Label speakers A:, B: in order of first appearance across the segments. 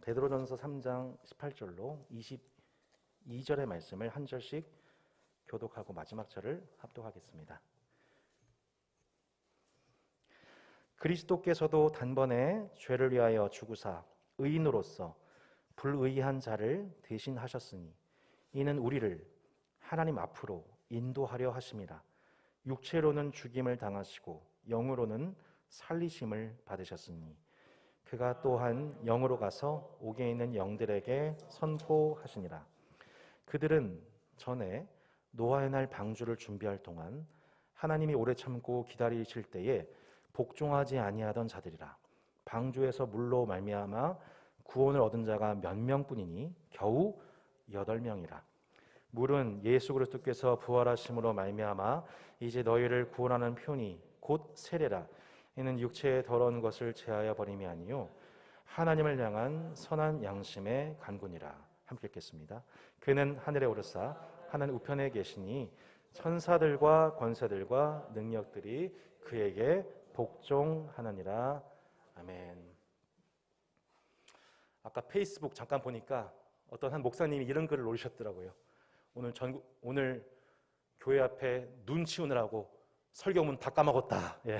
A: 베드로전서 3장 18절로 22절의 말씀을 한 절씩 교독하고 마지막 절을 합독하겠습니다. 그리스도께서도 단번에 죄를 위하여 죽으사 의인으로서 불의한 자를 대신하셨으니 이는 우리를 하나님 앞으로 인도하려 하심이라. 육체로는 죽임을 당하시고 영으로는 살리심을 받으셨으니 그가 또한 영으로 가서 옥에 있는 영들에게 선포하시니라. 그들은 전에 노아의 날 방주를 준비할 동안 하나님이 오래 참고 기다리실 때에 복종하지 아니하던 자들이라. 방주에서 물로 말미암아 구원을 얻은 자가 몇 명뿐이니 겨우 8명이라. 물은 예수 그리스도께서 부활하심으로 말미암아 이제 너희를 구원하는 표니 곧 세례라. 이는 육체의 더러운 것을 제하여 버림이 아니요 하나님을 향한 선한 양심의 간구니라. 함께 읽겠습니다. 그는 하늘에 오르사 하나님 우편에 계시니 천사들과 권세들과 능력들이 그에게 복종하느니라. 아멘. 아까 페이스북 잠깐 보니까 어떤 한 목사님이 이런 글을 올리셨더라고요. 오늘 교회 앞에 눈 치우느라고 설교문 다 까먹었다. 예.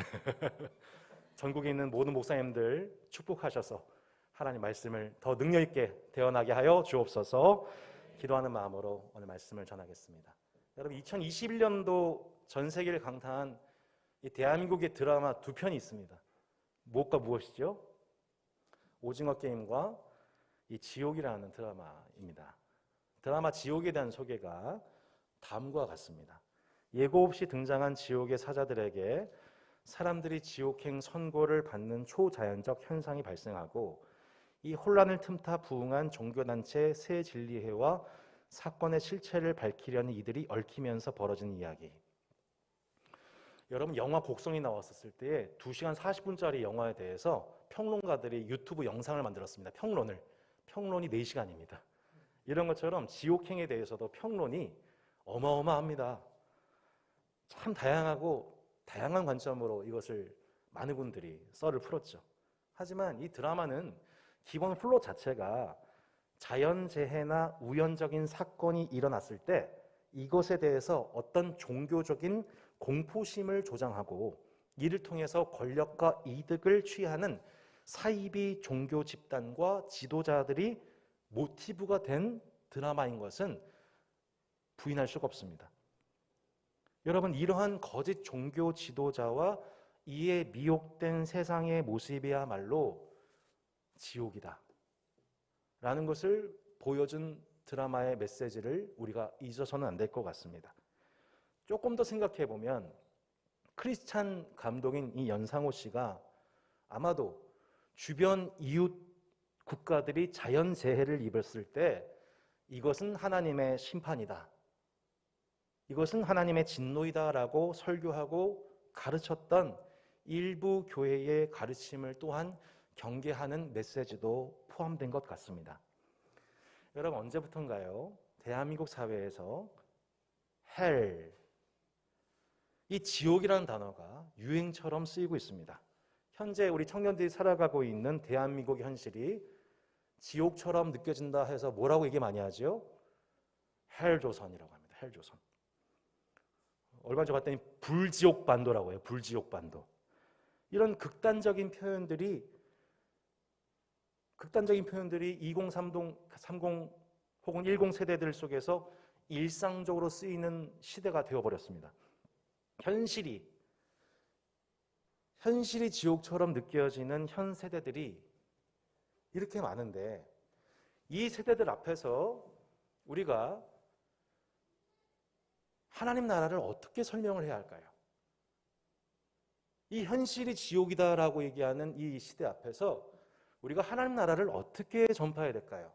A: 전국에 있는 모든 목사님들 축복하셔서 하나님 말씀을 더 능력 있게 대언하게 하여 주옵소서. 기도하는 마음으로 오늘 말씀을 전하겠습니다. 여러분, 2021년도 전 세계를 강타한 이 대한민국의 드라마 2편이 있습니다. 무엇과 무엇이죠? 오징어 게임과 이 지옥이라는 드라마입니다. 드라마 지옥에 대한 소개가 다음과 같습니다. 예고 없이 등장한 지옥의 사자들에게 사람들이 지옥행 선고를 받는 초자연적 현상이 발생하고 이 혼란을 틈타 부흥한 종교단체 새 진리회와 사건의 실체를 밝히려는 이들이 얽히면서 벌어진 이야기. 여러분, 영화 곡성이 나왔었을 때 2시간 40분짜리 영화에 대해서 평론가들이 유튜브 영상을 만들었습니다. 평론이 4시간입니다. 이런 것처럼 지옥행에 대해서도 평론이 어마어마합니다. 참 다양한 관점으로 이것을 많은 분들이 썰을 풀었죠. 하지만 이 드라마는 기본 플롯 자체가 자연재해나 우연적인 사건이 일어났을 때 이것에 대해서 어떤 종교적인 공포심을 조장하고 이를 통해서 권력과 이득을 취하는 사이비 종교 집단과 지도자들이 모티브가 된 드라마인 것은 부인할 수가 없습니다. 여러분, 이러한 거짓 종교 지도자와 이에 미혹된 세상의 모습이야말로 지옥이다 라는 것을 보여준 드라마의 메시지를 우리가 잊어서는 안 될 것 같습니다. 조금 더 생각해 보면 크리스찬 감독인 이 연상호 씨가 아마도 주변 이웃 국가들이 자연재해를 입었을 때 이것은 하나님의 심판이다, 이것은 하나님의 진노이다라고 설교하고 가르쳤던 일부 교회의 가르침을 또한 경계하는 메시지도 포함된 것 같습니다. 여러분, 언제부턴가요? 대한민국 사회에서 헬, 이 지옥이라는 단어가 유행처럼 쓰이고 있습니다. 현재 우리 청년들이 살아가고 있는 대한민국의 현실이 지옥처럼 느껴진다 해서 뭐라고 얘기 많이 하죠? 헬조선이라고 합니다. 헬조선. 얼마 전에 봤더니 불지옥반도라고 해요. 불지옥반도. 이런 극단적인 표현들이 2030 혹은 10 세대들 속에서 일상적으로 쓰이는 시대가 되어버렸습니다. 현실이 지옥처럼 느껴지는 현 세대들이 이렇게 많은데 이 세대들 앞에서 우리가 하나님 나라를 어떻게 설명을 해야 할까요? 이 현실이 지옥이다라고 얘기하는 이 시대 앞에서 우리가 하나님 나라를 어떻게 전파해야 될까요?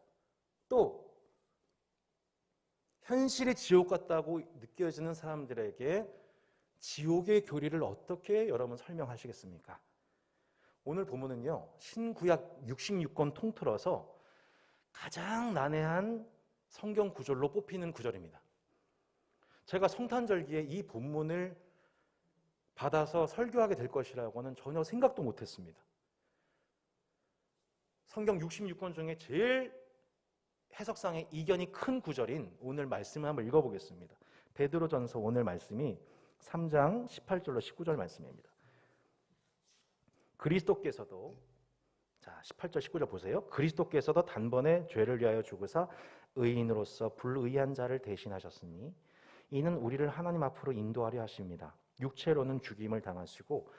A: 또 현실이 지옥 같다고 느껴지는 사람들에게 지옥의 교리를 어떻게 여러분 설명하시겠습니까? 오늘 본문은요, 신구약 66권 통틀어서 가장 난해한 성경 구절로 뽑히는 구절입니다. 제가 성탄절기에 이 본문을 받아서 설교하게 될 것이라고는 전혀 생각도 못했습니다. 성경 66권 중에 제일 해석상의 이견이 큰 구절인 오늘 말씀을 한번 읽어보겠습니다. 베드로전서 오늘 말씀이 3장 18절로 19절 말씀입니다. 그리스도께서도, 자 18절 19절 보세요. 그리스도께서도 단번에 죄를 위하여 죽으사 의인으로서 불의한 자를 대신하셨으니 이는 우리를 하나님 앞으로 인도하려 하십니다. 육체로는 죽임을 당하시고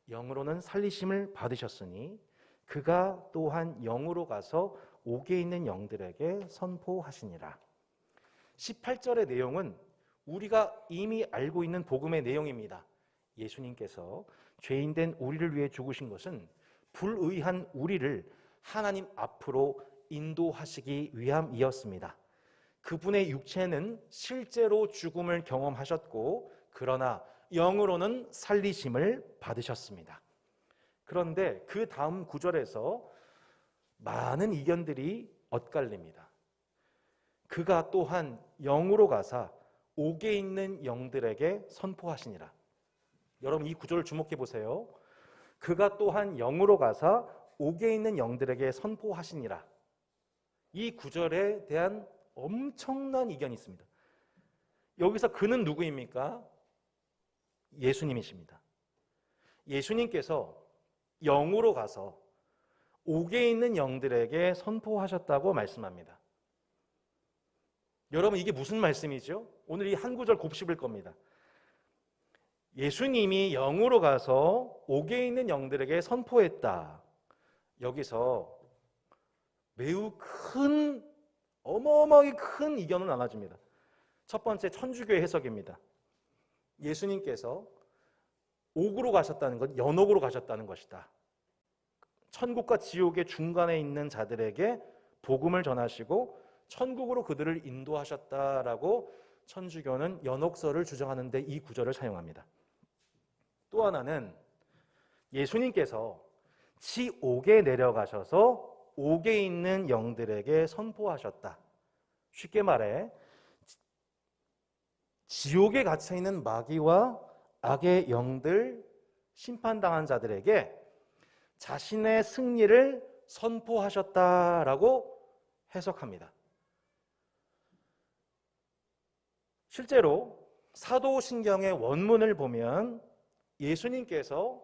A: 영으로는 살리심을 받으셨으니 그가 또한 영으로 가서 옥에 있는 영들에게 선포하시니라. 18절의 내용은 우리가 이미 알고 있는 복음의 내용입니다. 예수님께서 죄인된 우리를 위해 죽으신 것은 불의한 우리를 하나님 앞으로 인도하시기 위함이었습니다. 그분의 육체는 실제로 죽음을 경험하셨고 그러나 영으로는 살리심을 받으셨습니다. 그런데 그 다음 구절에서 많은 이견들이 엇갈립니다. 그가 또한 영으로 가사 옥에 있는 영들에게 선포하시니라. 여러분 이 구절을 주목해 보세요. 그가 또한 영으로 가사 옥에 있는 영들에게 선포하시니라. 이 구절에 대한 엄청난 이견이 있습니다. 여기서 그는 누구입니까? 예수님이십니다. 예수님께서 영으로 가서 옥에 있는 영들에게 선포하셨다고 말씀합니다. 여러분 이게 무슨 말씀이죠? 오늘 이 한 구절 곱씹을 겁니다. 예수님이 영으로 가서 옥에 있는 영들에게 선포했다. 여기서 매우 큰, 어마어마하게 큰 이견은 나눠집니다. 첫 번째 천주교의 해석입니다. 예수님께서 옥으로 가셨다는 것, 연옥으로 가셨다는 것이다. 천국과 지옥의 중간에 있는 자들에게 복음을 전하시고 천국으로 그들을 인도하셨다라고 천주교는 연옥설을 주장하는데 이 구절을 사용합니다. 또 하나는 예수님께서 지옥에 내려가셔서 옥에 있는 영들에게 선포하셨다. 쉽게 말해 지옥에 갇혀있는 마귀와 악의 영들, 심판당한 자들에게 자신의 승리를 선포하셨다라고 해석합니다. 실제로 사도신경의 원문을 보면 예수님께서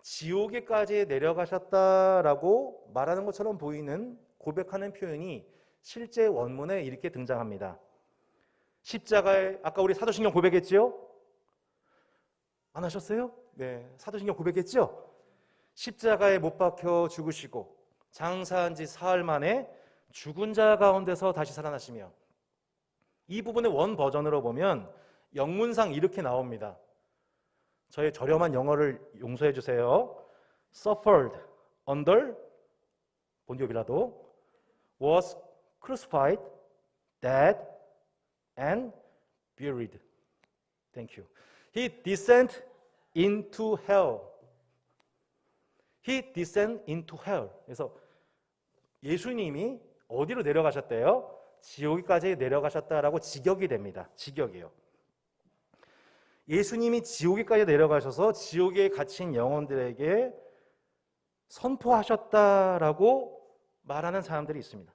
A: 지옥에까지 내려가셨다라고 말하는 것처럼 보이는 고백하는 표현이 실제 원문에 이렇게 등장합니다. 십자가에, 아까 우리 사도신경 고백했지요? 안 하셨어요? 네, 사도신경 고백했죠? 십자가에 못 박혀 죽으시고 장사한 지 사흘 만에 죽은 자 가운데서 다시 살아나시며, 이 부분의 원 버전으로 보면 영문상 이렇게 나옵니다. 저의 저렴한 영어를 용서해 주세요. Suffered under, 본디오 빌라도, was crucified, dead, and buried. Thank you. He descended into hell. He descended into hell. 그래서 예수님이 어디로 내려가셨대요? 지옥까지 내려가셨다라고 직역이 됩니다. 직역이에요. 예수님이 지옥에까지 내려가셔서 지옥에 갇힌 영혼들에게 선포하셨다라고 말하는 사람들이 있습니다.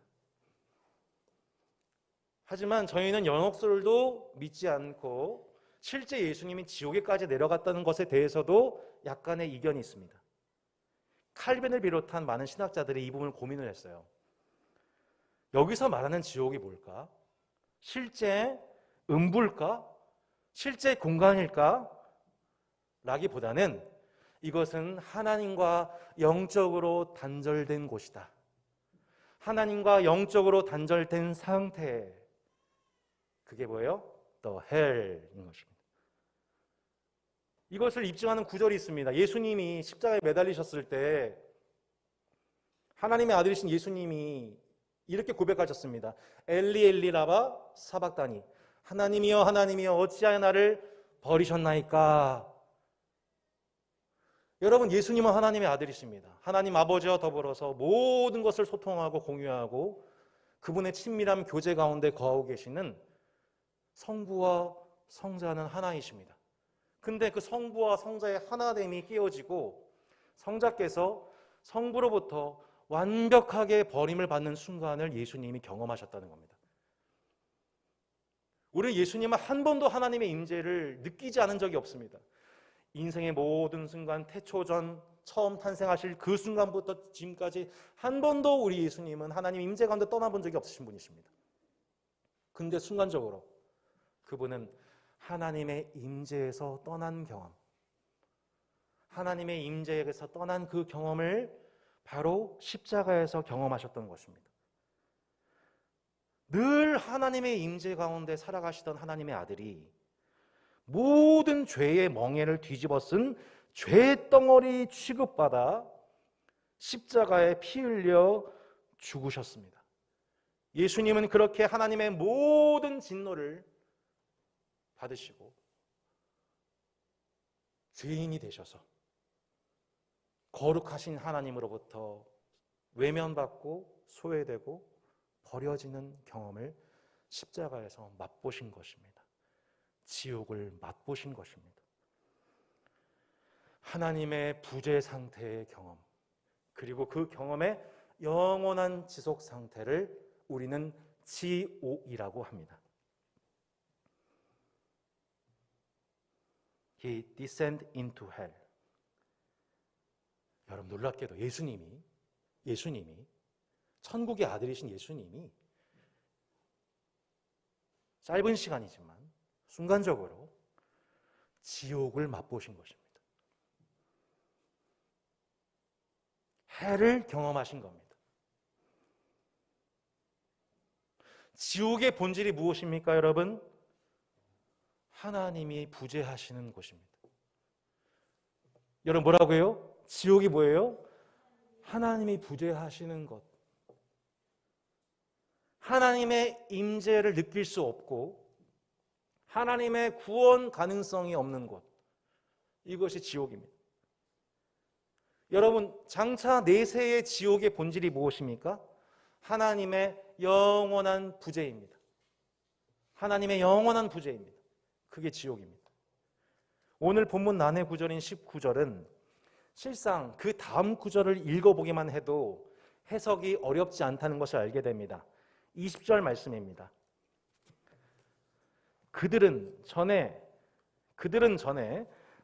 A: 하지만 저희는 연옥설도 믿지 않고 실제 예수님이 지옥에까지 내려갔다는 것에 대해서도 약간의 이견이 있습니다. 칼빈을 비롯한 많은 신학자들이 이 부분을 고민을 했어요. 여기서 말하는 지옥이 뭘까? 실제 음부일까? 실제 공간일까? 라기보다는 이것은 하나님과 영적으로 단절된 곳이다. 하나님과 영적으로 단절된 상태. 그게 뭐예요? The hell인 것입니다. 이것을 입증하는 구절이 있습니다. 예수님이 십자가에 매달리셨을 때 하나님의 아들이신 예수님이 이렇게 고백하셨습니다. 엘리 엘리 라바 사박다니, 하나님이여 하나님이여 어찌하여 나를 버리셨나이까. 여러분, 예수님은 하나님의 아들이십니다. 하나님 아버지와 더불어서 모든 것을 소통하고 공유하고 그분의 친밀한 교제 가운데 거하고 계시는 성부와 성자는 하나이십니다. 근데 그 성부와 성자의 하나됨이 깨어지고 성자께서 성부로부터 완벽하게 버림을 받는 순간을 예수님이 경험하셨다는 겁니다. 우리 예수님은 한 번도 하나님의 임재를 느끼지 않은 적이 없습니다. 인생의 모든 순간, 태초전 처음 탄생하실 그 순간부터 지금까지 한 번도 우리 예수님은 하나님 임재 가운데 떠나본 적이 없으신 분이십니다. 근데 순간적으로 그분은 하나님의 임재에서 떠난 경험, 하나님의 임재에서 떠난 그 경험을 바로 십자가에서 경험하셨던 것입니다. 늘 하나님의 임재 가운데 살아가시던 하나님의 아들이 모든 죄의 멍에를 뒤집어 쓴 죄덩어리 취급받아 십자가에 피 흘려 죽으셨습니다. 예수님은 그렇게 하나님의 모든 진노를 받으시고 죄인이 되셔서 거룩하신 하나님으로부터 외면받고 소외되고 버려지는 경험을 십자가에서 맛보신 것입니다. 지옥을 맛보신 것입니다. 하나님의 부재 상태의 경험, 그리고 그 경험의 영원한 지속 상태를 우리는 지옥이라고 합니다. He descended into hell. 여러분 놀랍게도 예수님이 천국의 아들이신 예수님이 짧은 시간이지만 순간적으로 지옥을 맛보신 것입니다. 해를 경험하신 겁니다. 지옥의 본질이 무엇입니까, 여러분? 하나님이 부재하시는 곳입니다. 여러분 뭐라고요? 지옥이 뭐예요? 하나님이 부재하시는 것. 하나님의 임재를 느낄 수 없고 하나님의 구원 가능성이 없는 곳. 이것이 지옥입니다. 여러분 장차 내세의 지옥의 본질이 무엇입니까? 하나님의 영원한 부재입니다. 하나님의 영원한 부재입니다. 그게 지옥입니다. 오늘 본문 난해 구절인 19절은 실상 그 다음 구절을 읽어보기만 해도 해석이 어렵지 않다는 것을 알게 됩니다. 20절 말씀입니다. 그들은 전에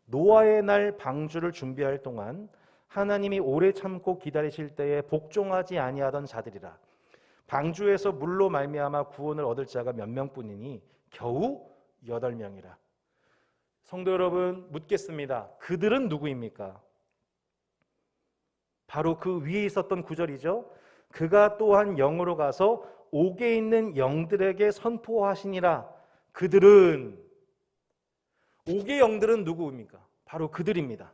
A: 노아의 날 방주를 준비할 동안 하나님이 오래 참고 기다리실 때에 복종하지 아니하던 자들이라. 방주에서 물로 말미암아 구원을 얻을 자가 몇 명뿐이니 겨우 8명이라. 성도 여러분 묻겠습니다. 그들은 누구입니까? 바로 그 위에 있었던 구절이죠. 그가 또한 영으로 가서 옥에 있는 영들에게 선포하시니라. 그들은, 옥의 영들은 누구입니까? 바로 그들입니다.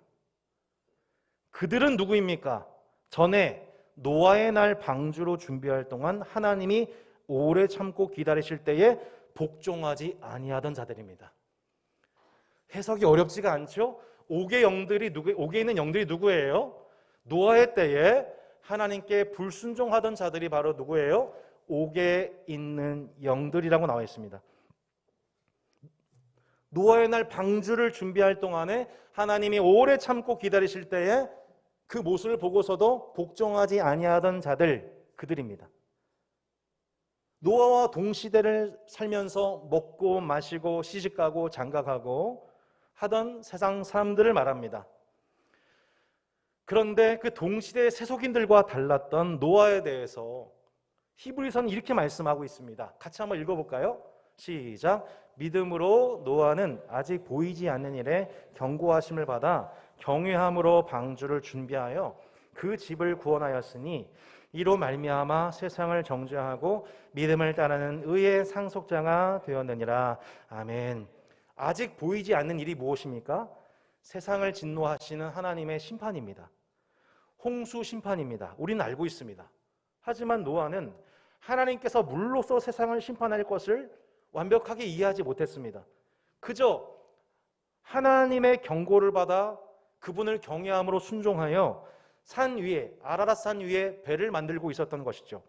A: 그들은 누구입니까? 전에 노아의 날 방주로 준비할 동안 하나님이 오래 참고 기다리실 때에 복종하지 아니하던 자들입니다. 해석이 어렵지가 않죠? 옥에 있는 영들이 누구예요? 노아의 때에 하나님께 불순종하던 자들이 바로 누구예요? 옥에 있는 영들이라고 나와 있습니다. 노아의 날 방주를 준비할 동안에 하나님이 오래 참고 기다리실 때에 그 모습을 보고서도 복종하지 아니하던 자들, 그들입니다. 노아와 동시대를 살면서 먹고 마시고 시집가고 장가가고 하던 세상 사람들을 말합니다. 그런데 그 동시대의 세속인들과 달랐던 노아에 대해서 히브리서는 이렇게 말씀하고 있습니다. 같이 한번 읽어볼까요? 시작. 믿음으로 노아는 아직 보이지 않는 일에 경고하심을 받아 경외함으로 방주를 준비하여 그 집을 구원하였으니 이로 말미암아 세상을 정죄하고 믿음을 따르는 의의 상속자가 되었느니라. 아멘. 아직 보이지 않는 일이 무엇입니까? 세상을 진노하시는 하나님의 심판입니다. 홍수 심판입니다. 우리는 알고 있습니다. 하지만 노아는 하나님께서 물로써 세상을 심판할 것을 완벽하게 이해하지 못했습니다. 그저 하나님의 경고를 받아 그분을 경외함으로 순종하여 산 위에, 아라랏 산 위에 배를 만들고 있었던 것이죠.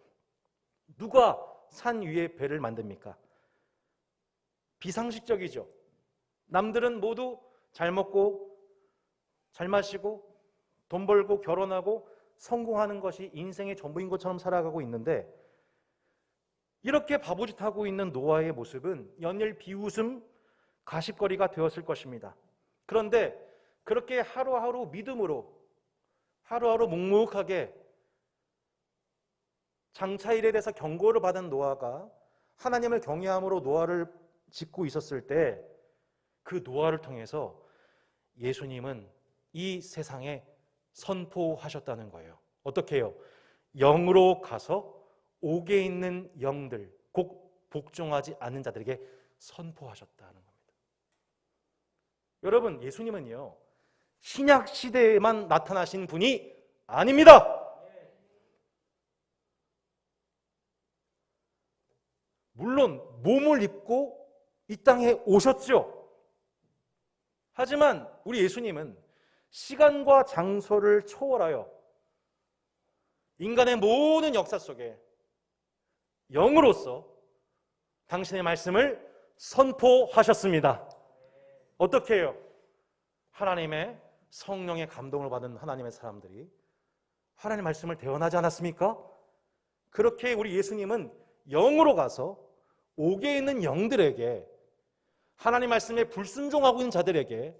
A: 누가 산 위에 배를 만듭니까? 비상식적이죠. 남들은 모두 잘 먹고 잘 마시고 돈 벌고 결혼하고 성공하는 것이 인생의 전부인 것처럼 살아가고 있는데, 이렇게 바보짓하고 있는 노아의 모습은 연일 비웃음, 가십거리가 되었을 것입니다. 그런데 그렇게 하루하루 믿음으로, 하루하루 묵묵하게 장차일에 대해서 경고를 받은 노아가 하나님을 경외함으로 노아를 짓고 있었을 때, 그 노아를 통해서 예수님은 이 세상에 선포하셨다는 거예요. 어떻게 해요? 영으로 가서 옥에 있는 영들, 곧 복종하지 않는 자들에게 선포하셨다는 겁니다. 여러분, 예수님은요, 신약 시대에만 나타나신 분이 아닙니다. 물론 몸을 입고 이 땅에 오셨죠. 하지만 우리 예수님은 시간과 장소를 초월하여 인간의 모든 역사 속에 영으로서 당신의 말씀을 선포하셨습니다. 어떻게 해요? 하나님의 성령의 감동을 받은 하나님의 사람들이 하나님의 말씀을 대언하지 않았습니까? 그렇게 우리 예수님은 영으로 가서 옥에 있는 영들에게, 하나님 말씀에 불순종하고 있는 자들에게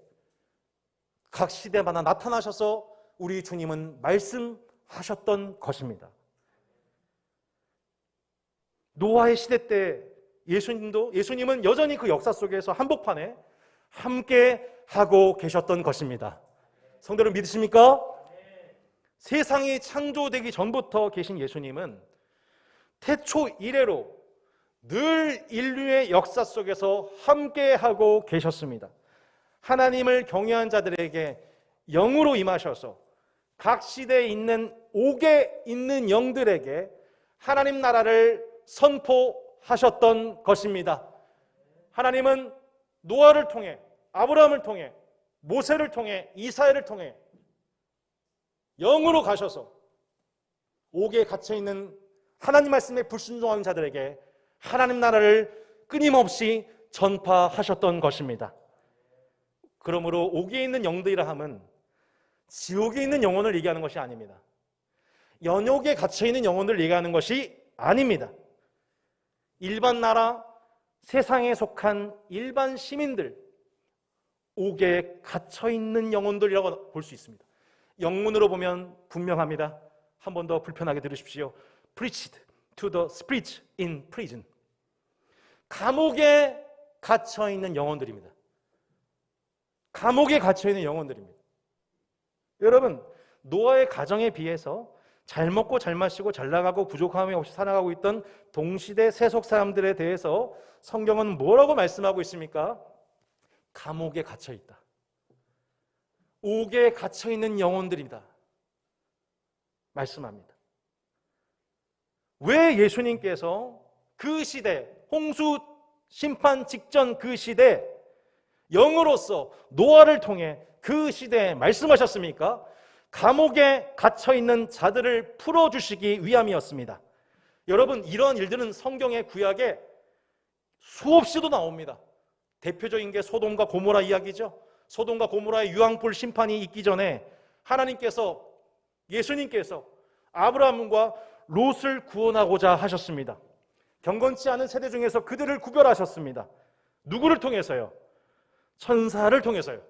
A: 각 시대마다 나타나셔서 우리 주님은 말씀하셨던 것입니다. 노아의 시대 때 예수님은 여전히 그 역사 속에서 한복판에 함께 하고 계셨던 것입니다. 성도 여러분, 믿으십니까? 세상이 창조되기 전부터 계신 예수님은 태초 이래로 늘 인류의 역사 속에서 함께하고 계셨습니다. 하나님을 경외한 자들에게 영으로 임하셔서 각 시대에 있는 옥에 있는 영들에게 하나님 나라를 선포하셨던 것입니다. 하나님은 노아를 통해, 아브라함을 통해, 모세를 통해, 이사야를 통해 영으로 가셔서 옥에 갇혀있는 하나님 말씀에 불순종하는 자들에게 하나님 나라를 끊임없이 전파하셨던 것입니다. 그러므로 옥에 있는 영들이라 함은 지옥에 있는 영혼을 얘기하는 것이 아닙니다. 연옥에 갇혀있는 영혼을 얘기하는 것이 아닙니다. 일반 나라, 세상에 속한 일반 시민들, 옥에 갇혀있는 영혼들이라고 볼 수 있습니다. 영문으로 보면 분명합니다. 한 번 더 불편하게 들으십시오. Preached to the spirits in prison. 감옥에 갇혀있는 영혼들입니다. 감옥에 갇혀있는 영혼들입니다. 여러분, 노아의 가정에 비해서 잘 먹고 잘 마시고 잘 나가고 부족함이 없이 살아가고 있던 동시대 세속 사람들에 대해서 성경은 뭐라고 말씀하고 있습니까? 감옥에 갇혀있다. 옥에 갇혀있는 영혼들이다 말씀합니다. 왜 예수님께서 그 시대, 홍수 심판 직전 그 시대 영으로서 노아를 통해 그 시대에 말씀하셨습니까? 감옥에 갇혀있는 자들을 풀어주시기 위함이었습니다. 여러분, 이런 일들은 성경의 구약에 수없이도 나옵니다. 대표적인 게 소돔과 고모라 이야기죠. 소돔과 고모라의 유황불 심판이 있기 전에 하나님께서, 예수님께서 아브라함과 롯을 구원하고자 하셨습니다. 경건치 않은 세대 중에서 그들을 구별하셨습니다. 누구를 통해서요? 천사를 통해서요.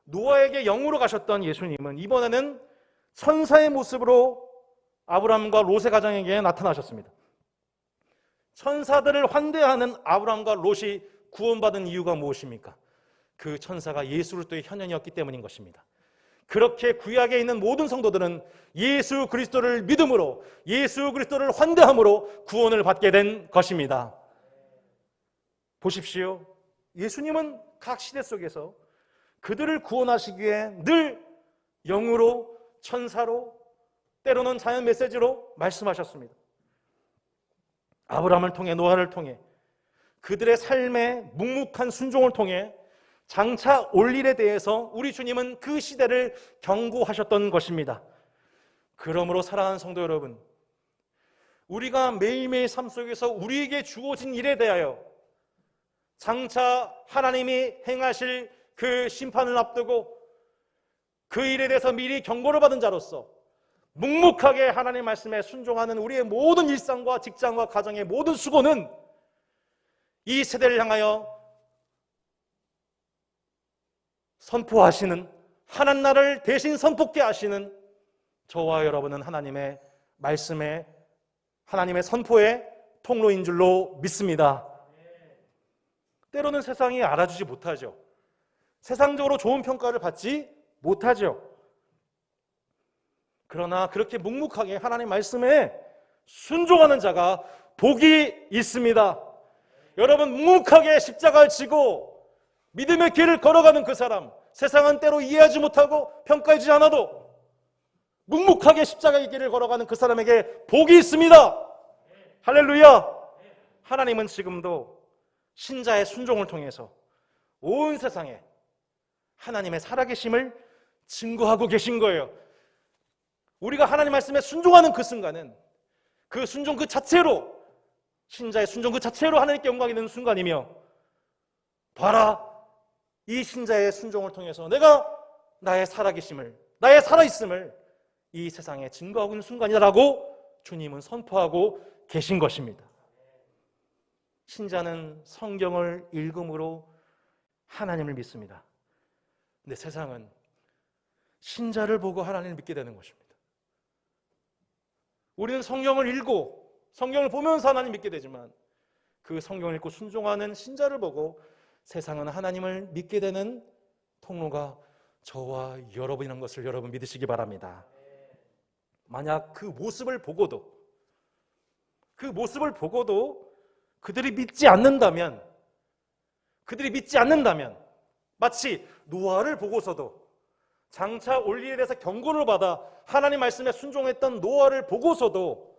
A: 노아에게 영으로 가셨던 예수님은 이번에는 천사의 모습으로 아브라함과 롯의 가정에게 나타나셨습니다. 천사들을 환대하는 아브라함과 롯이 구원받은 이유가 무엇입니까? 그 천사가 예수 그리스도의 현현이었기 때문인 것입니다. 그렇게 구약에 있는 모든 성도들은 예수 그리스도를 믿음으로, 예수 그리스도를 환대함으로 구원을 받게 된 것입니다. 보십시오. 예수님은 각 시대 속에서 그들을 구원하시기 위해 늘 영으로, 천사로, 때로는 자연 메시지로 말씀하셨습니다. 아브라함을 통해, 노아를 통해, 그들의 삶의 묵묵한 순종을 통해 장차 올 일에 대해서 우리 주님은 그 시대를 경고하셨던 것입니다. 그러므로 사랑하는 성도 여러분, 우리가 매일매일 삶 속에서 우리에게 주어진 일에 대하여 장차 하나님이 행하실 그 심판을 앞두고 그 일에 대해서 미리 경고를 받은 자로서 묵묵하게 하나님 말씀에 순종하는 우리의 모든 일상과 직장과 가정의 모든 수고는 이 세대를 향하여 선포하시는, 하나님 나라를 대신 선포케 하시는 저와 여러분은 하나님의 말씀에, 하나님의 선포의 통로인 줄로 믿습니다. 때로는 세상이 알아주지 못하죠. 세상적으로 좋은 평가를 받지 못하죠. 그러나 그렇게 묵묵하게 하나님 말씀에 순종하는 자가 복이 있습니다. 여러분, 묵묵하게 십자가를 지고 믿음의 길을 걸어가는 그 사람, 세상은 때로 이해하지 못하고 평가해주지 않아도 묵묵하게 십자가의 길을 걸어가는 그 사람에게 복이 있습니다. 할렐루야. 하나님은 지금도 신자의 순종을 통해서 온 세상에 하나님의 살아계심을 증거하고 계신 거예요. 우리가 하나님 말씀에 순종하는 그 순간은 그 순종 그 자체로, 신자의 순종 그 자체로 하나님께 영광이 되는 순간이며, 봐라, 이 신자의 순종을 통해서 내가 나의 살아계심을, 나의 살아있음을 이 세상에 증거하고 있는 순간이라고 주님은 선포하고 계신 것입니다. 신자는 성경을 읽음으로 하나님을 믿습니다. 근데 세상은 신자를 보고 하나님을 믿게 되는 것입니다. 우리는 성경을 읽고 성경을 보면서 하나님 믿게 되지만, 그 성경을 읽고 순종하는 신자를 보고 세상은 하나님을 믿게 되는 통로가 저와 여러분이라는 것을 여러분 믿으시기 바랍니다. 만약 그 모습을 보고도 그들이 믿지 않는다면, 마치 노아를 보고서도, 장차 올 일에 대해서 경고를 받아 하나님 말씀에 순종했던 노아를 보고서도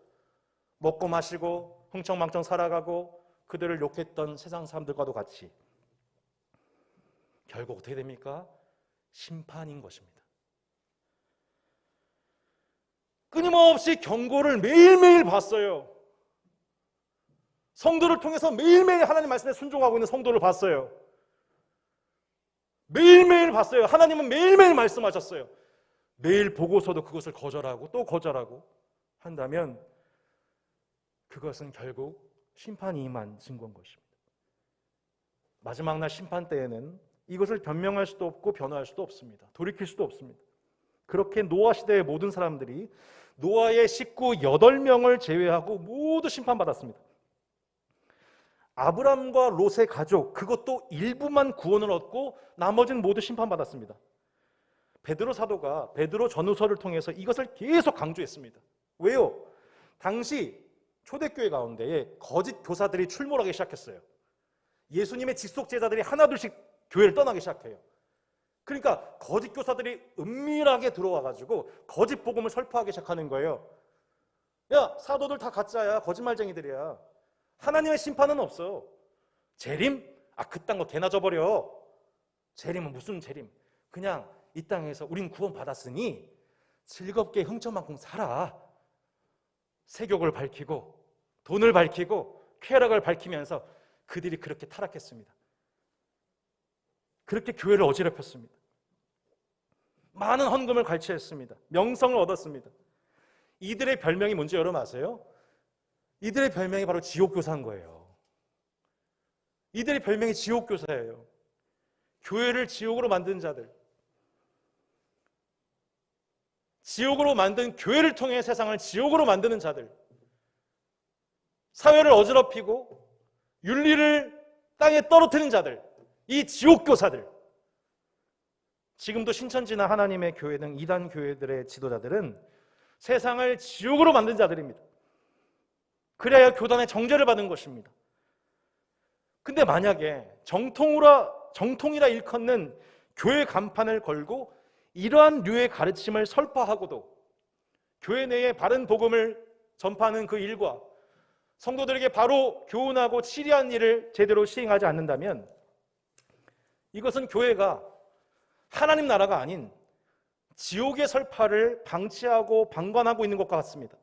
A: 먹고 마시고 흥청망청 살아가고 그들을 욕했던 세상 사람들과도 같이 결국 어떻게 됩니까? 심판인 것입니다. 끊임없이 경고를 매일매일 봤어요. 성도를 통해서 매일매일 하나님 말씀에 순종하고 있는 성도를 봤어요. 매일매일 봤어요. 하나님은 매일매일 말씀하셨어요. 매일 보고서도 그것을 거절하고 또 거절하고 한다면 그것은 결국 심판이 임한 증거인 것입니다. 마지막 날 심판 때에는 이것을 변명할 수도 없고 변호할 수도 없습니다. 돌이킬 수도 없습니다. 그렇게 노아 시대의 모든 사람들이 노아의 식구 8명을 제외하고 모두 심판받았습니다. 아브람과 롯의 가족, 그것도 일부만 구원을 얻고 나머지는 모두 심판받았습니다. 베드로 사도가 베드로 전후서를 통해서 이것을 계속 강조했습니다. 왜요? 당시 초대교회 가운데에 거짓 교사들이 출몰하기 시작했어요. 예수님의 직속 제자들이 하나둘씩 교회를 떠나기 시작해요. 그러니까 거짓 교사들이 은밀하게 들어와가지고 거짓 복음을 설파하기 시작하는 거예요. 야, 사도들 다 가짜야, 거짓말쟁이들이야. 하나님의 심판은 없어. 재림? 그딴 거 개나 줘버려. 재림은 무슨 재림? 그냥 이 땅에서 우린 구원 받았으니 즐겁게 흥청만큼 살아. 세욕을 밝히고 돈을 밝히고 쾌락을 밝히면서 그들이 그렇게 타락했습니다. 그렇게 교회를 어지럽혔습니다. 많은 헌금을 갈취했습니다. 명성을 얻었습니다. 이들의 별명이 뭔지 여러분 아세요? 이들의 별명이 바로 지옥교사인 거예요. 이들의 별명이 지옥교사예요. 교회를 지옥으로 만든 자들, 지옥으로 만든 교회를 통해 세상을 지옥으로 만드는 자들, 사회를 어지럽히고 윤리를 땅에 떨어뜨리는 자들, 이 지옥교사들. 지금도 신천지나 하나님의 교회 등 이단 교회들의 지도자들은 세상을 지옥으로 만든 자들입니다. 그래야 교단의 정죄를 받은 것입니다. 근데 만약에 정통이라 일컫는 교회 간판을 걸고 이러한 류의 가르침을 설파하고도 교회 내에 바른 복음을 전파하는 그 일과 성도들에게 바로 교훈하고 치리한 일을 제대로 시행하지 않는다면 이것은 교회가 하나님 나라가 아닌 지옥의 설파를 방치하고 방관하고 있는 것과 같습니다.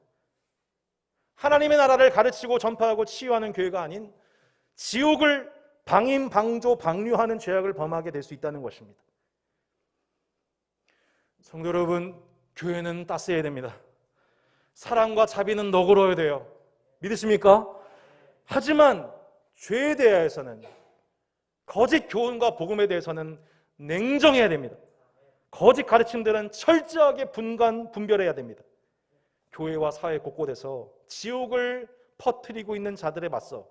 A: 하나님의 나라를 가르치고 전파하고 치유하는 교회가 아닌 지옥을 방임, 방조, 방류하는 죄악을 범하게 될 수 있다는 것입니다. 성도 여러분, 교회는 따스해야 됩니다. 사랑과 자비는 너그러워야 돼요. 믿으십니까? 하지만 죄에 대해서는, 거짓 교훈과 복음에 대해서는 냉정해야 됩니다. 거짓 가르침들은 철저하게 분별해야 됩니다. 교회와 사회 곳곳에서 지옥을 퍼뜨리고 있는 자들에 맞서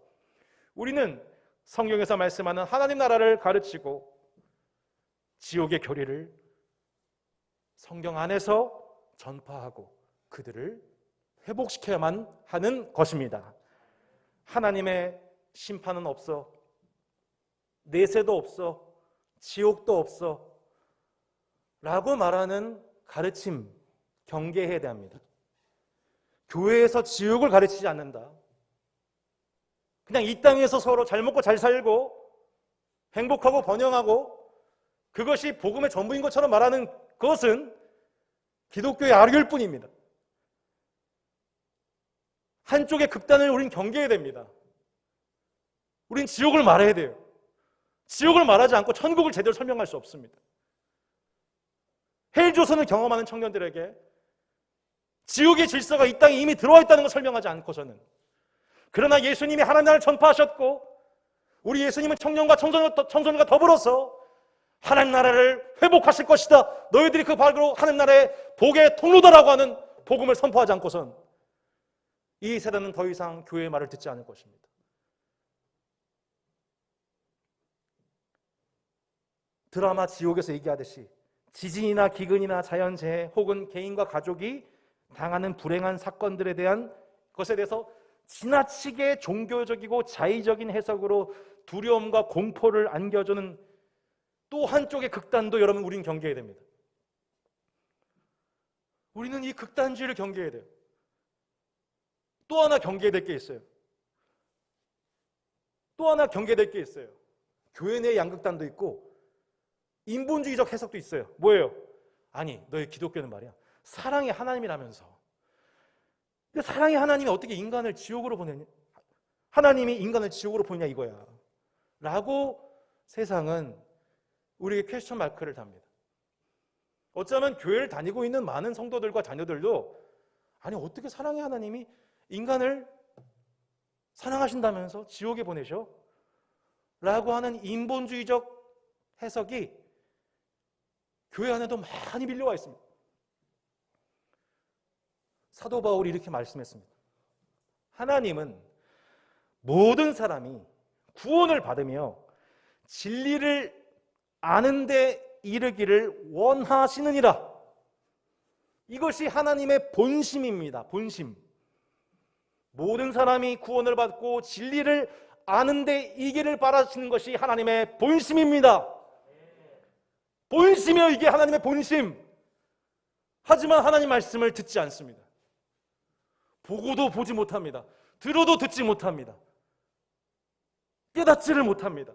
A: 우리는 성경에서 말씀하는 하나님 나라를 가르치고 지옥의 교리를 성경 안에서 전파하고 그들을 회복시켜야만 하는 것입니다. 하나님의 심판은 없어, 내세도 없어, 지옥도 없어 라고 말하는 가르침 경계해야 합니다. 교회에서 지옥을 가르치지 않는다. 그냥 이 땅에서 서로 잘 먹고 잘 살고 행복하고 번영하고 그것이 복음의 전부인 것처럼 말하는 그것은 기독교의 악일 뿐입니다. 한쪽의 극단을 우린 경계해야 됩니다. 우린 지옥을 말해야 돼요. 지옥을 말하지 않고 천국을 제대로 설명할 수 없습니다. 헬조선을 경험하는 청년들에게 지옥의 질서가 이 땅에 이미 들어와 있다는 걸 설명하지 않고서는, 그러나 예수님이 하나님 나라를 전파하셨고 우리 예수님은 청년과 청소년과 더불어서 하나님 나라를 회복하실 것이다, 너희들이 그 바로 하나님 나라의 복의 통로다라고 하는 복음을 선포하지 않고선 이 세대는 더 이상 교회의 말을 듣지 않을 것입니다. 드라마 지옥에서 얘기하듯이 지진이나 기근이나 자연재해 혹은 개인과 가족이 당하는 불행한 사건들에 대한 것에 대해서 지나치게 종교적이고 자의적인 해석으로 두려움과 공포를 안겨주는 또 한쪽의 극단도 여러분 우리는 경계해야 됩니다. 우리는 이 극단주의를 경계해야 돼요. 또 하나 경계해야 될 게 있어요. 또 하나 경계될 게 있어요. 교회 내 양극단도 있고 인본주의적 해석도 있어요. 뭐예요? 아니, 너희 기독교는 말이야, 사랑의 하나님이라면서. 근데 사랑의 하나님이 어떻게 인간을 지옥으로 보내냐? 하나님이 인간을 지옥으로 보내냐 이거야. 라고 세상은 우리에게 퀘스천 마크를 답니다. 어쩌면 교회를 다니고 있는 많은 성도들과 자녀들도 아니 어떻게 사랑의 하나님이 인간을 사랑하신다면서 지옥에 보내셔? 라고 하는 인본주의적 해석이 교회 안에도 많이 밀려와 있습니다. 사도 바울이 이렇게 말씀했습니다. 하나님은 모든 사람이 구원을 받으며 진리를 아는 데 이르기를 원하시느니라. 이것이 하나님의 본심입니다. 본심. 모든 사람이 구원을 받고 진리를 아는 데 이기를 바라시는 것이 하나님의 본심입니다. 본심이요, 이게 하나님의 본심. 하지만 하나님 말씀을 듣지 않습니다. 보고도 보지 못합니다. 들어도 듣지 못합니다. 깨닫지를 못합니다.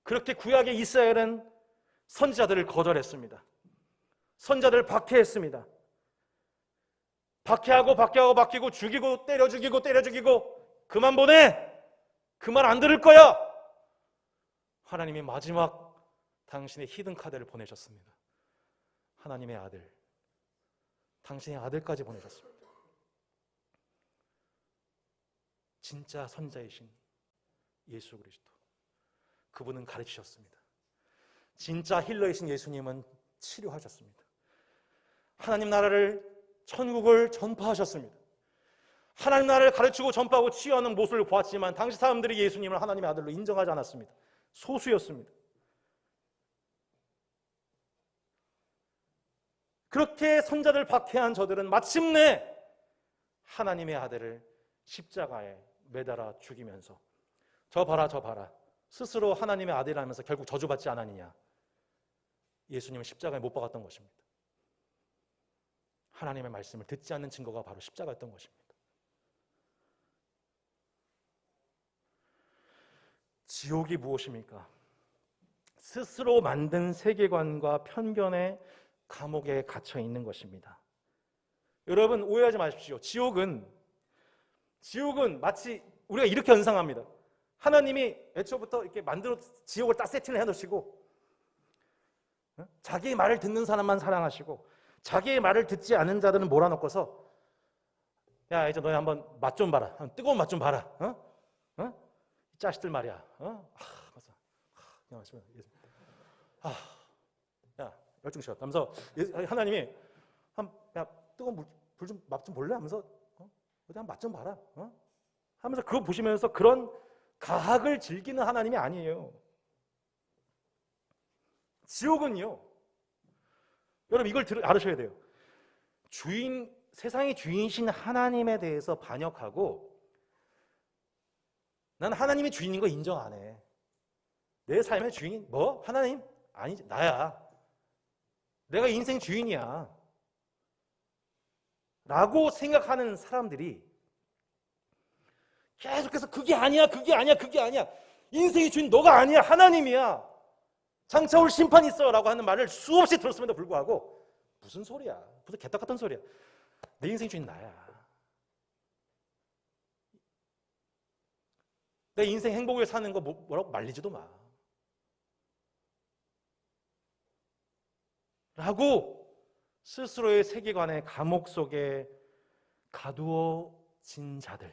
A: 그렇게 구약의 이스라엘은 선지자들을 거절했습니다. 선지자들을 박해했습니다. 박해하고 박히고 죽이고 때려 죽이고 그만 보내! 그 말 안 들을 거야! 하나님이 마지막 당신의 히든카드를 보내셨습니다. 하나님의 아들, 당신의 아들까지 보내셨습니다. 진짜 선자이신 예수 그리스도, 그분은 가르치셨습니다. 진짜 힐러이신 예수님은 치료하셨습니다. 하나님 나라를, 천국을 전파하셨습니다. 하나님 나라를 가르치고 전파하고 치유하는 모습을 보았지만 당시 사람들이 예수님을 하나님의 아들로 인정하지 않았습니다. 소수였습니다. 그렇게 선자들 박해한 저들은 마침내 하나님의 아들을 십자가에 매달아 죽이면서 저 봐라 스스로 하나님의 아들이라면서 결국 저주받지 않았느냐. 예수님은 십자가에 못 박았던 것입니다. 하나님의 말씀을 듣지 않는 증거가 바로 십자가였던 것입니다. 지옥이 무엇입니까? 스스로 만든 세계관과 편견의 감옥에 갇혀 있는 것입니다. 여러분 오해하지 마십시오. 지옥은 마치 우리가 이렇게 연상합니다. 하나님이 애초부터 이렇게 만들어 지옥을 딱 세팅을 해놓으시고 자기의 말을 듣는 사람만 사랑하시고 자기의 말을 듣지 않는 자들은 몰아넣고서 야 이제 너희 한번 맛 좀 봐라. 뜨거운 맛 좀 봐라. 이 자식들 말이야. 야 열중 쉬어. 하면서 하나님이 야 뜨거운 불 좀 맛 좀 볼래? 하면서 어디 한번 맛 좀 봐라. 하면서 그거 보시면서 그런 가학을 즐기는 하나님이 아니에요. 지옥은요. 여러분 이걸 알으셔야 돼요. 세상의 주인이신 하나님에 대해서 반역하고 난 하나님이 주인인 거 인정 안 해. 내 삶의 주인 뭐? 하나님? 아니지 나야. 내가 인생 주인이야. 라고 생각하는 사람들이 계속해서 그게 아니야. 인생의 주인 너가 아니야. 하나님이야. 장차 올 심판이 있어 라고 하는 말을 수없이 들었음에도 불구하고 무슨 소리야. 무슨 개떡 같은 소리야. 내 인생 주인 나야. 내 인생 행복을 사는 거 뭐라고 말리지도 마. 라고 스스로의 세계관의 감옥 속에 가두어진 자들.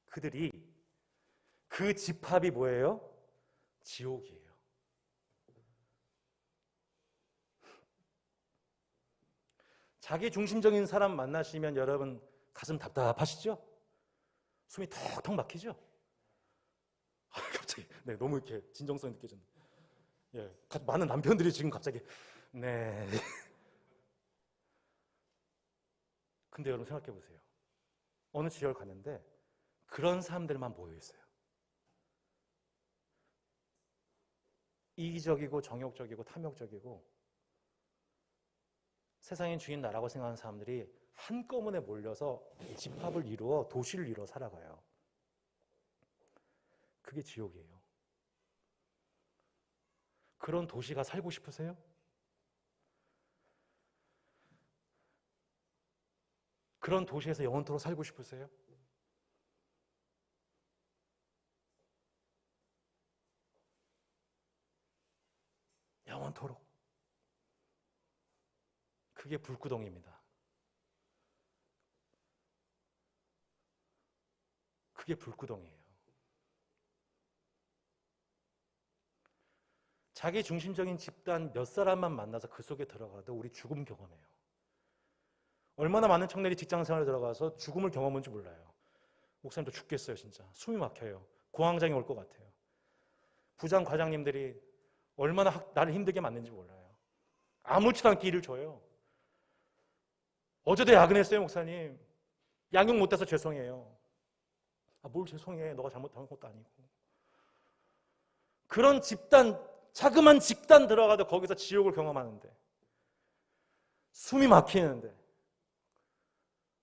A: 그들이 그 집합이 뭐예요? 지옥이에요. 자기 중심적인 사람 만나시면 여러분 가슴 답답하시죠? 숨이 턱턱 막히죠? 갑자기 너무 이렇게 진정성이 느껴졌네. 많은 남편들이 지금 갑자기 네. 근데 여러분 생각해 보세요. 어느 지역을 갔는데 그런 사람들만 모여 있어요. 이기적이고 정욕적이고 탐욕적이고 세상의 주인 나라고 생각하는 사람들이 한꺼번에 몰려서 집합을 이루어 도시를 이루어 살아가요. 그게 지옥이에요. 그런 도시가 살고 싶으세요? 그런 도시에서 영원토록 살고 싶으세요? 영원토록. 그게 불구덩이입니다. 그게 불구덩이에요. 자기 중심적인 집단 몇 사람만 만나서 그 속에 들어가도 우리 죽음 경험해요. 얼마나 많은 청년이 직장생활에 들어가서 죽음을 경험한지 몰라요. 목사님도 죽겠어요 진짜. 숨이 막혀요. 공황장애 올 것 같아요. 부장 과장님들이 얼마나 나를 힘들게 만드는지 몰라요. 아무렇지도 않게 일을 줘요. 어제도 야근했어요 목사님. 양육 못해서 죄송해요. 뭘 죄송해. 너가 잘못한 것도 아니고. 그런 집단, 자그만 집단 들어가도 거기서 지옥을 경험하는데 숨이 막히는데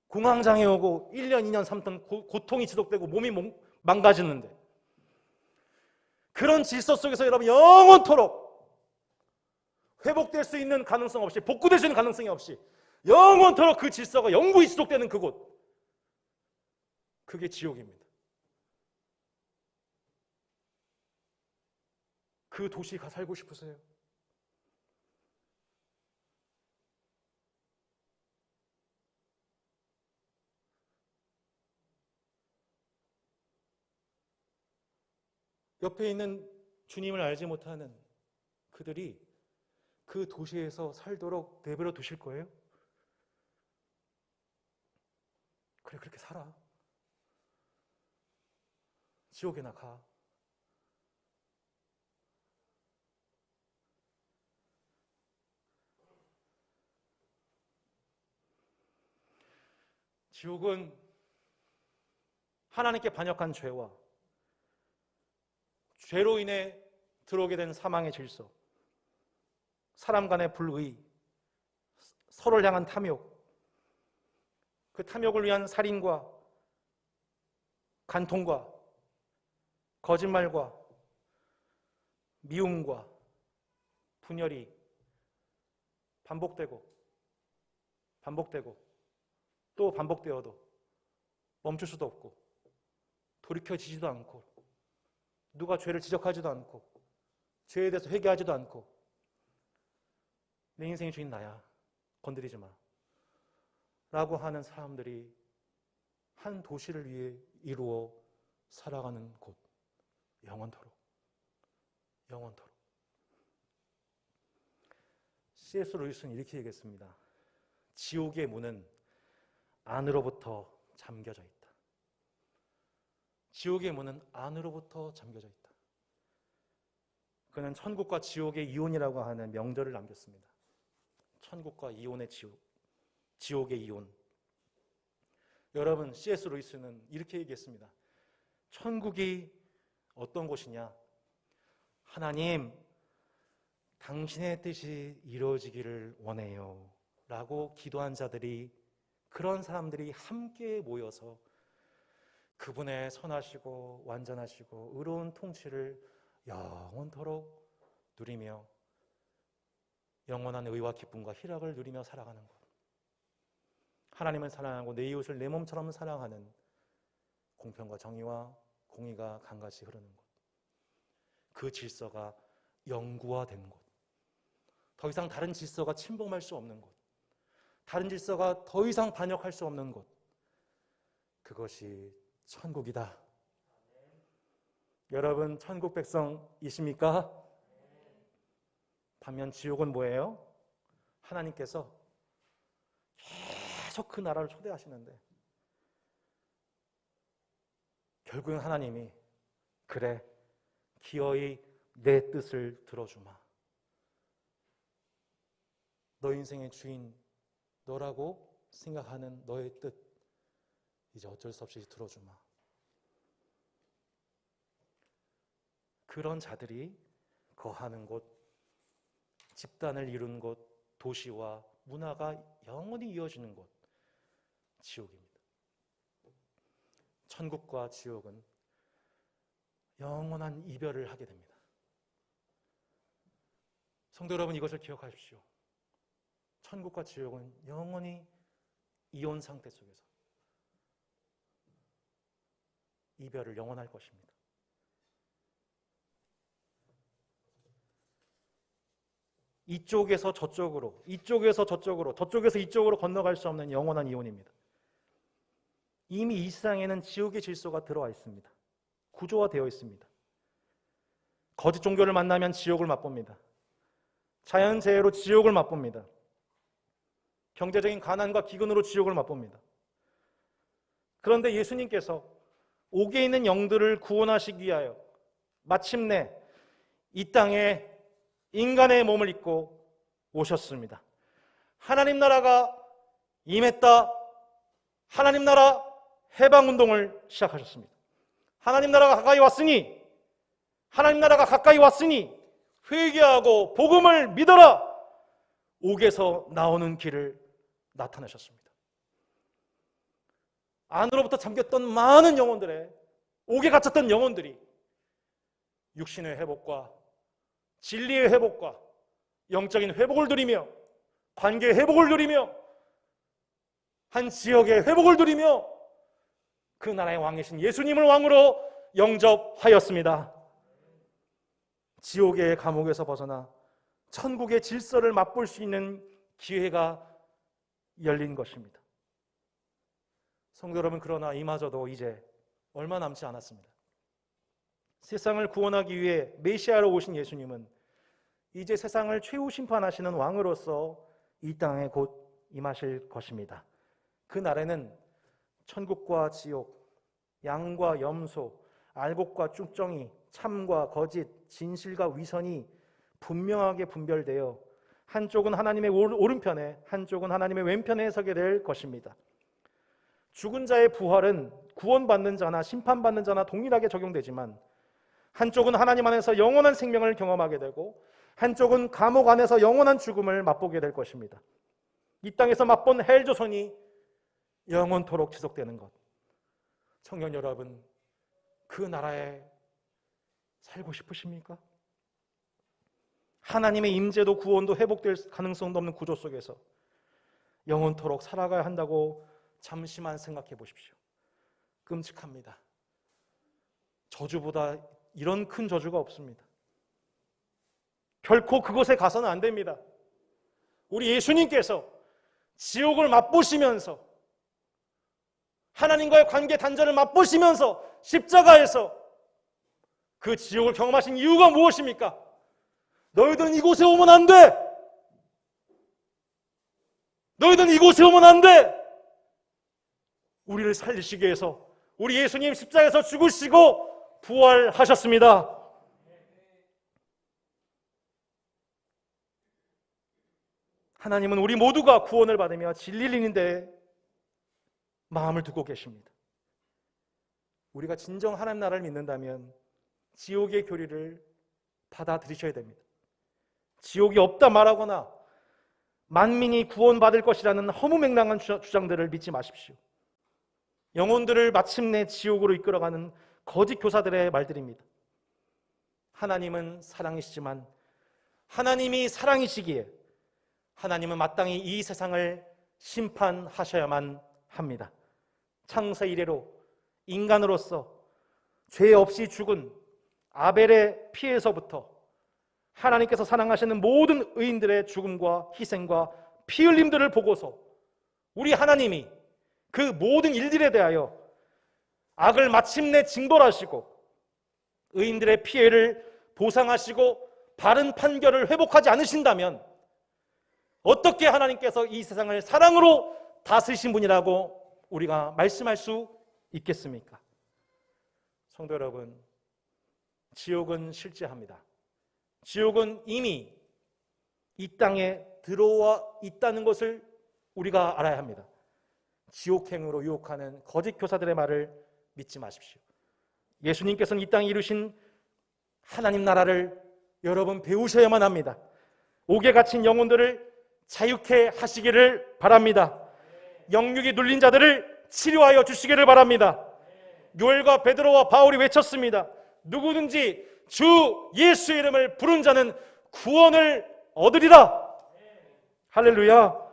A: 공황장애 오고 1년, 2년, 3년 고통이 지속되고 몸이 망가지는데 그런 질서 속에서 여러분 영원토록 회복될 수 있는 가능성 없이 복구될 수 있는 가능성이 없이 영원토록 그 질서가 영구히 지속되는 그곳 그게 지옥입니다. 그 도시 가 살고 싶으세요? 옆에 있는 주님을 알지 못하는 그들이 그 도시에서 살도록 내버려 두실 거예요? 그래, 그렇게 살아. 지옥에나 가. 지옥은 하나님께 반역한 죄와 죄로 인해 들어오게 된 사망의 질서, 사람 간의 불의, 서로를 향한 탐욕, 그 탐욕을 위한 살인과 간통과 거짓말과 미움과 분열이 반복되고 또 반복되어도 멈출 수도 없고 돌이켜지지도 않고 누가 죄를 지적하지도 않고 죄에 대해서 회개하지도 않고 내 인생의 주인 나야. 건드리지 마. 라고 하는 사람들이 한 도시를 위해 이루어 살아가는 곳. 영원토록. 영원토록. C.S. 루이스는 이렇게 얘기했습니다. 지옥의 문은 안으로부터 잠겨져 있다. 지옥의 문은 안으로부터 잠겨져 있다. 그는 천국과 지옥의 이혼이라고 하는 명절을 남겼습니다. 천국과 이혼의 지옥, 지옥의 이혼. 여러분, C.S. 루이스는 이렇게 얘기했습니다. 천국이 어떤 곳이냐? 하나님, 당신의 뜻이 이루어지기를 원해요. 라고 기도한 자들이, 그런 사람들이 함께 모여서 그분의 선하시고 완전하시고 의로운 통치를 영원토록 누리며 영원한 의와 기쁨과 희락을 누리며 살아가는 것. 하나님을 사랑하고 내 이웃을 내 몸처럼 사랑하는 공평과 정의와 공의가 강같이 흐르는 곳. 그 질서가 영구화된 곳. 더 이상 다른 질서가 침범할 수 없는 곳. 다른 질서가 더 이상 반역할 수 없는 곳. 그것이 천국이다. 여러분, 천국 백성이십니까? 반면 지옥은 뭐예요? 하나님께서 계속 그 나라를 초대하시는데 결국은 하나님이 그래, 기어이 내 뜻을 들어주마. 너 인생의 주인, 너라고 생각하는 너의 뜻 이제 어쩔 수 없이 들어주마. 그런 자들이 거하는 곳, 집단을 이룬 곳, 도시와 문화가 영원히 이어지는 곳, 지옥입니다. 천국과 지옥은 영원한 이별을 하게 됩니다. 성도 여러분, 이것을 기억하십시오. 천국과 지옥은 영원히 이혼 상태 속에서 이별을 영원할 것입니다. 이쪽에서 저쪽으로, 이쪽에서 저쪽으로, 저쪽에서 이쪽으로 건너갈 수 없는 영원한 이혼입니다. 이미 이 세상에는 지옥의 질서가 들어와 있습니다. 구조화되어 있습니다. 거짓 종교를 만나면 지옥을 맛봅니다. 자연재해로 지옥을 맛봅니다. 경제적인 가난과 기근으로 지옥을 맛봅니다. 그런데 예수님께서 옥에 있는 영들을 구원하시기 위하여 마침내 이 땅에 인간의 몸을 입고 오셨습니다. 하나님 나라가 임했다. 하나님 나라 해방운동을 시작하셨습니다. 하나님 나라가 가까이 왔으니, 하나님 나라가 가까이 왔으니 회개하고 복음을 믿어라. 옥에서 나오는 길을 나타내셨습니다. 안으로부터 잠겼던 많은 영혼들의, 옥에 갇혔던 영혼들이 육신의 회복과 진리의 회복과 영적인 회복을 누리며, 관계의 회복을 누리며, 한 지역의 회복을 누리며 그 나라의 왕이신 예수님을 왕으로 영접하였습니다. 지옥의 감옥에서 벗어나 천국의 질서를 맛볼 수 있는 기회가 열린 것입니다. 성도 여러분, 그러나 이마저도 이제 얼마 남지 않았습니다. 세상을 구원하기 위해 메시아로 오신 예수님은 이제 세상을 최후 심판하시는 왕으로서 이 땅에 곧 임하실 것입니다. 그 날에는 천국과 지옥, 양과 염소, 알곡과 쭉정이, 참과 거짓, 진실과 위선이 분명하게 분별되어 한쪽은 하나님의 오른편에, 한쪽은 하나님의 왼편에 서게 될 것입니다. 죽은 자의 부활은 구원받는 자나 심판받는 자나 동일하게 적용되지만 한쪽은 하나님 안에서 영원한 생명을 경험하게 되고 한쪽은 감옥 안에서 영원한 죽음을 맛보게 될 것입니다. 이 땅에서 맛본 헬조선이 영원토록 지속되는 것. 청년 여러분, 그 나라에 살고 싶으십니까? 하나님의 임재도 구원도 회복될 가능성도 없는 구조 속에서 영원토록 살아가야 한다고 잠시만 생각해 보십시오. 끔찍합니다. 저주보다 이런 큰 저주가 없습니다. 결코 그곳에 가서는 안 됩니다. 우리 예수님께서 지옥을 맛보시면서 하나님과의 관계 단절을 맛보시면서 십자가에서 그 지옥을 경험하신 이유가 무엇입니까? 너희들은 이곳에 오면 안 돼! 너희들은 이곳에 오면 안 돼! 우리를 살리시기 위해서 우리 예수님 십자가에서 죽으시고 부활하셨습니다. 하나님은 우리 모두가 구원을 받으며 진리를 인데 마음을 두고 계십니다. 우리가 진정 하나님 나라를 믿는다면 지옥의 교리를 받아들이셔야 됩니다. 지옥이 없다 말하거나 만민이 구원받을 것이라는 허무맹랑한 주장들을 믿지 마십시오. 영혼들을 마침내 지옥으로 이끌어가는 거짓 교사들의 말들입니다. 하나님은 사랑이시지만 하나님이 사랑이시기에 하나님은 마땅히 이 세상을 심판하셔야만 합니다. 창세 이래로 인간으로서 죄 없이 죽은 아벨의 피에서부터 하나님께서 사랑하시는 모든 의인들의 죽음과 희생과 피 흘림들을 보고서 우리 하나님이 그 모든 일들에 대하여 악을 마침내 징벌하시고 의인들의 피해를 보상하시고 바른 판결을 회복하지 않으신다면 어떻게 하나님께서 이 세상을 사랑으로 다스리신 분이라고 우리가 말씀할 수 있겠습니까? 성도 여러분, 지옥은 실제합니다. 지옥은 이미 이 땅에 들어와 있다는 것을 우리가 알아야 합니다. 지옥행으로 유혹하는 거짓 교사들의 말을 믿지 마십시오. 예수님께서는 이 땅에 이루신 하나님 나라를 여러분 배우셔야만 합니다. 옥에 갇힌 영혼들을 자유케 하시기를 바랍니다. 영육이 눌린 자들을 치료하여 주시기를 바랍니다. 요엘과 베드로와 바울이 외쳤습니다. 누구든지 주 예수의 이름을 부른 자는 구원을 얻으리라. 할렐루야.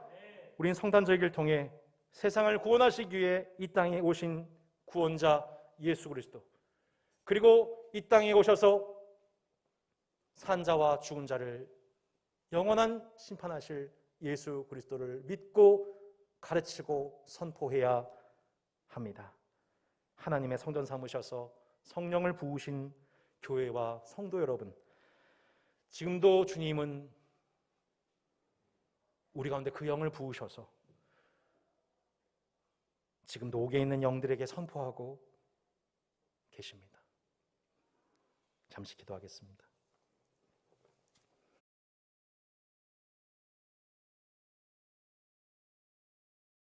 A: 우린 성단절기를 통해 세상을 구원하시기 위해 이 땅에 오신 구원자 예수 그리스도, 그리고 이 땅에 오셔서 산자와 죽은 자를 영원한 심판하실 예수 그리스도를 믿고 가르치고 선포해야 합니다. 하나님의 성전 삼으셔서 성령을 부으신 교회와 성도 여러분, 지금도 주님은 우리 가운데 그 영을 부으셔서 지금도 옥에 있는 영들에게 선포하고 계십니다. 잠시 기도하겠습니다.